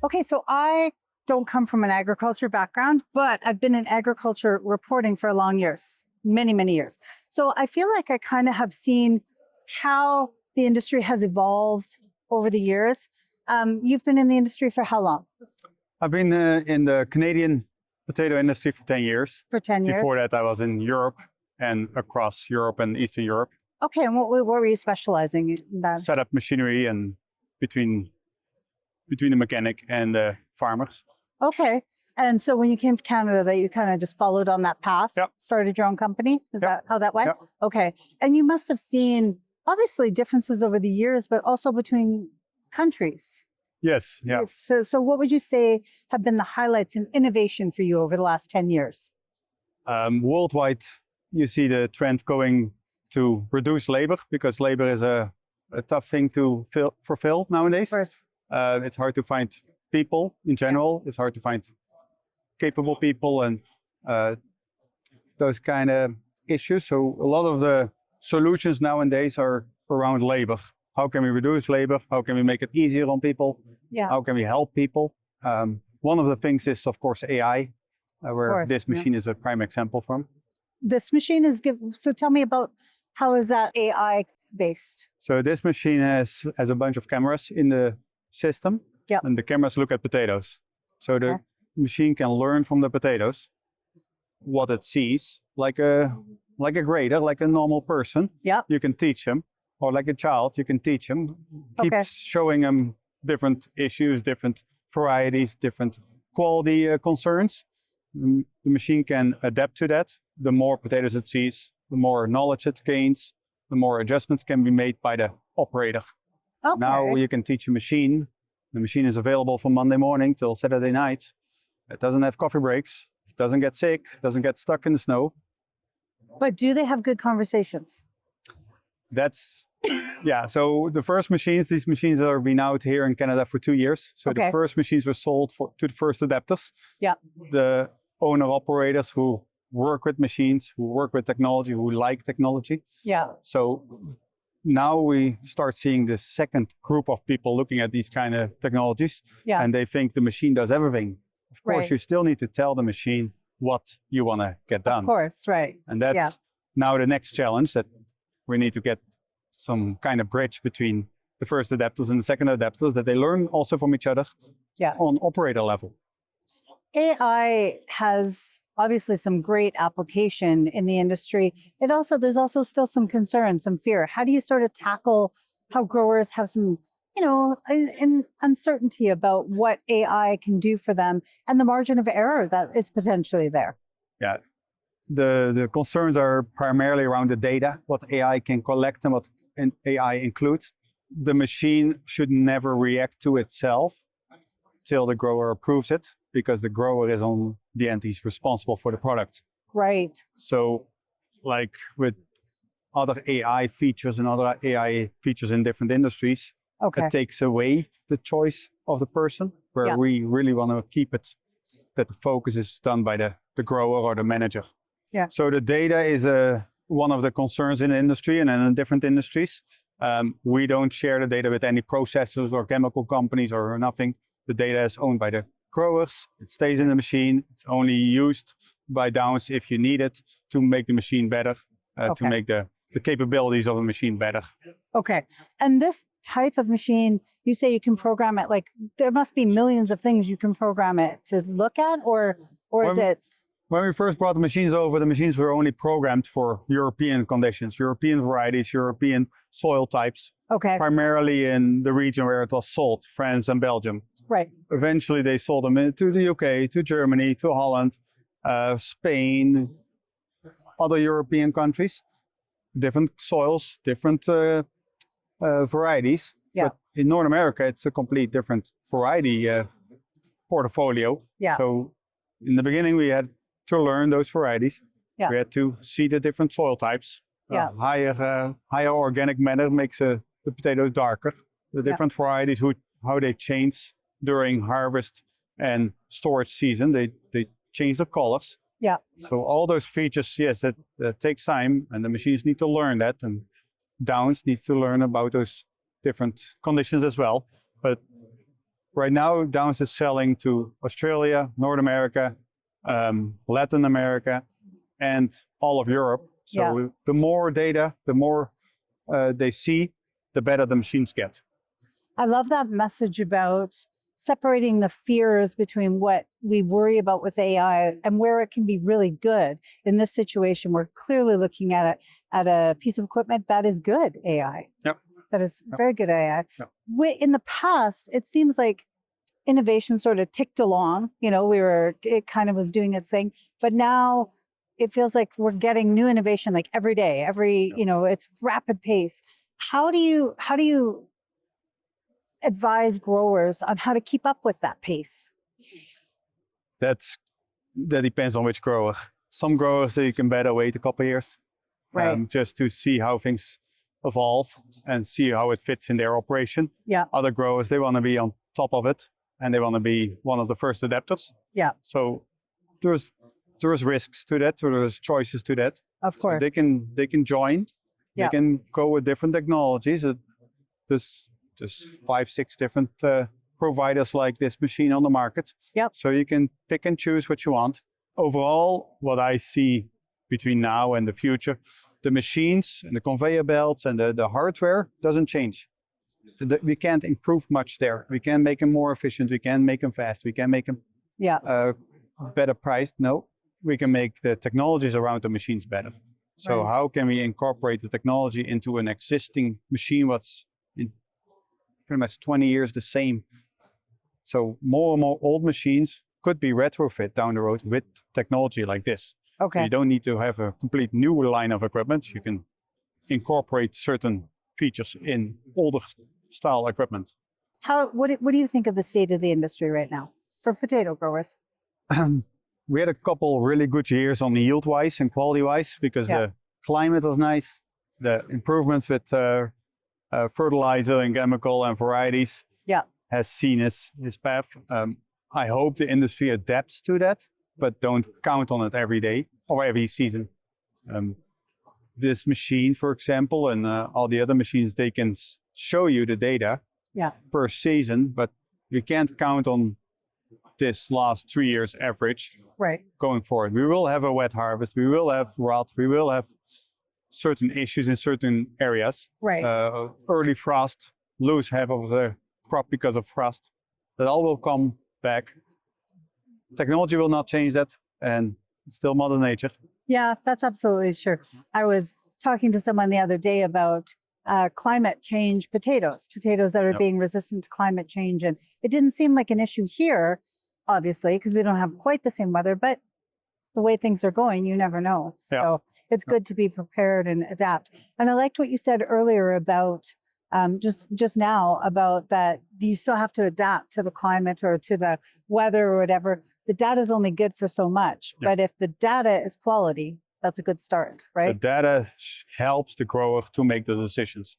Okay, so I don't come from an agriculture background, but I've been in agriculture reporting for long years, many, many years. So I feel like I kind of have seen how the industry has evolved over the years. You've been in the industry for how long? I've been in the Canadian potato industry for 10 years. For 10 years? Before that, I was in Europe and across Europe and Eastern Europe. Okay, and what were you specializing in that? Set up machinery and between the mechanic and the farmers. Okay, and so when you came to Canada, that you kind of just followed on that path, Yep. Started your own company? Is that how that went? Yep. Okay, and you must have seen, obviously, differences over the years, but also between countries. Yes, yeah. So what would you say have been the highlights in innovation for you over the last 10 years? Worldwide, you see the trend going to reduce labor because labor is a tough thing to fulfill nowadays. Of course. It's hard to find people in general. It's hard to find capable people and those kind of issues. So a lot of the solutions nowadays are around labor. How can we reduce labor? How can we make it easier on people? Yeah. How can we help people? One of the things is, of course, AI, where this machine is a prime example from. This machine is so tell me about how is that AI based? So this machine has a bunch of cameras in the system. Yep. And the cameras look at potatoes. So the machine can learn from the potatoes what it sees, like a grader, like a normal person. Yep. You can teach them, or like a child, you can teach them. Keep showing them different issues, different varieties, different quality concerns. The machine can adapt to that. The more potatoes it sees, the more knowledge it gains, the more adjustments can be made by the operator. Okay. Now you can teach a machine. The machine is available from Monday morning till Saturday night. It doesn't have coffee breaks. It doesn't get sick. Doesn't get stuck in the snow. But do they have good conversations? That's, yeah. So the first machines, these machines are been out here in Canada for 2 years. So the first machines were sold to the first adapters. Yeah. The owner operators who work with machines, who work with technology, who like technology. Yeah. So now we start seeing the second group of people looking at these kind of technologies, and they think the machine does everything. Of course, you still need to tell the machine what you want to get done. Of course, right. And that's now the next challenge, that we need to get some kind of bridge between the first adapters and the second adapters, that they learn also from each other on operator level. AI has obviously some great application in the industry. There's also still some concern, some fear. How do you sort of tackle how growers have some, uncertainty about what AI can do for them and the margin of error that is potentially there? Yeah, the concerns are primarily around the data, what AI can collect and what AI includes. The machine should never react to itself till the grower approves it, because the grower is on the end, he's responsible for the product. Right. So like with other AI features and other AI features in different industries, it takes away the choice of the person, where we really want to keep it, that the focus is done by the grower or the manager. Yeah. So the data is one of the concerns in the industry and in different industries. We don't share the data with any processors or chemical companies or nothing. The data is owned by the growers. It stays in the machine. It's only used by Downs if you need it to make the machine better, to make the capabilities of a machine better. Okay. And this type of machine, you say you can program it, like there must be millions of things you can program it to look at, or is it? When we first brought the machines over, the machines were only programmed for European conditions, European varieties, European soil types. Okay. Primarily in the region where it was sold, France and Belgium. Right. Eventually they sold them to the UK, to Germany, to Holland, Spain, other European countries. Different soils, different varieties. Yeah. But in North America, it's a complete different variety portfolio. Yeah. So in the beginning, we had to learn those varieties. Yeah. We had to see the different soil types. Yeah. Higher organic matter makes the potatoes darker. The different varieties, how they change during harvest and storage season, they change the colors. Yeah. So all those features, yes, that takes time, and the machines need to learn that, and Downs needs to learn about those different conditions as well. But right now, Downs is selling to Australia, North America, Latin America, and all of Europe. So the more data, the more they see, the better the machines get. I love that message about separating the fears between what we worry about with AI and where it can be really good. In this situation, we're clearly looking at a piece of equipment that is good AI. Yep. That is very good AI. Yep. In the past, it seems like innovation sort of ticked along. It kind of was doing its thing, but now it feels like we're getting new innovation like every day. It's rapid pace. How do you advise growers on how to keep up with that pace? That depends on which grower. Some growers, you can better wait a couple of years, Right. just to see how things evolve and see how it fits in their operation. Yeah. Other growers, they want to be on top of it and they want to be one of the first adapters. Yeah. So there's risks to that, or there's choices to that. Of course. They can join. Yeah. They can go with different technologies. There's 5-6 different providers like this machine on the market. Yep. So you can pick and choose what you want. Overall, what I see between now and the future, the machines and the conveyor belts and the hardware doesn't change. We can't improve much there. We can make them more efficient. We can make them fast. We can make them better priced. No, we can make the technologies around the machines better. So Right. how can we incorporate the technology into an existing machine what's in pretty much 20 years the same? So more and more old machines could be retrofit down the road with technology like this. Okay. You don't need to have a complete new line of equipment. You can incorporate certain features in older style equipment. What do you think of the state of the industry right now for potato growers? We had a couple really good years on the yield-wise and quality-wise because the climate was nice. The improvements with fertilizer and chemical and varieties has seen his path. I hope the industry adapts to that, but don't count on it every day or every season. This machine, for example, and all the other machines, they can show you the data per season, but you can't count on this last 3 years average going forward. We will have a wet harvest, we will have rot, we will have certain issues in certain areas. Early frost, lose half of the crop because of frost. That all will come back. Technology will not change that, and it's still Mother Nature. Yeah, that's absolutely true. I was talking to someone the other day about climate change potatoes that are being resistant to climate change. And it didn't seem like an issue here, obviously, because we don't have quite the same weather, but the way things are going, you never know. So it's good to be prepared and adapt. And I liked what you said earlier about just now about that you still have to adapt to the climate or to the weather or whatever. The data is only good for so much, but if the data is quality, that's a good start, right? The data helps the grower to make the decisions.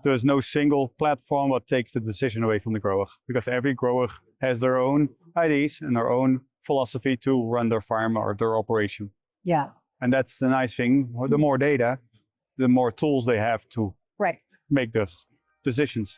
There's no single platform that takes the decision away from the grower, because every grower has their own ideas and their own philosophy to run their farm or their operation. And that's the nice thing. The more data, the more tools they have to make those decisions.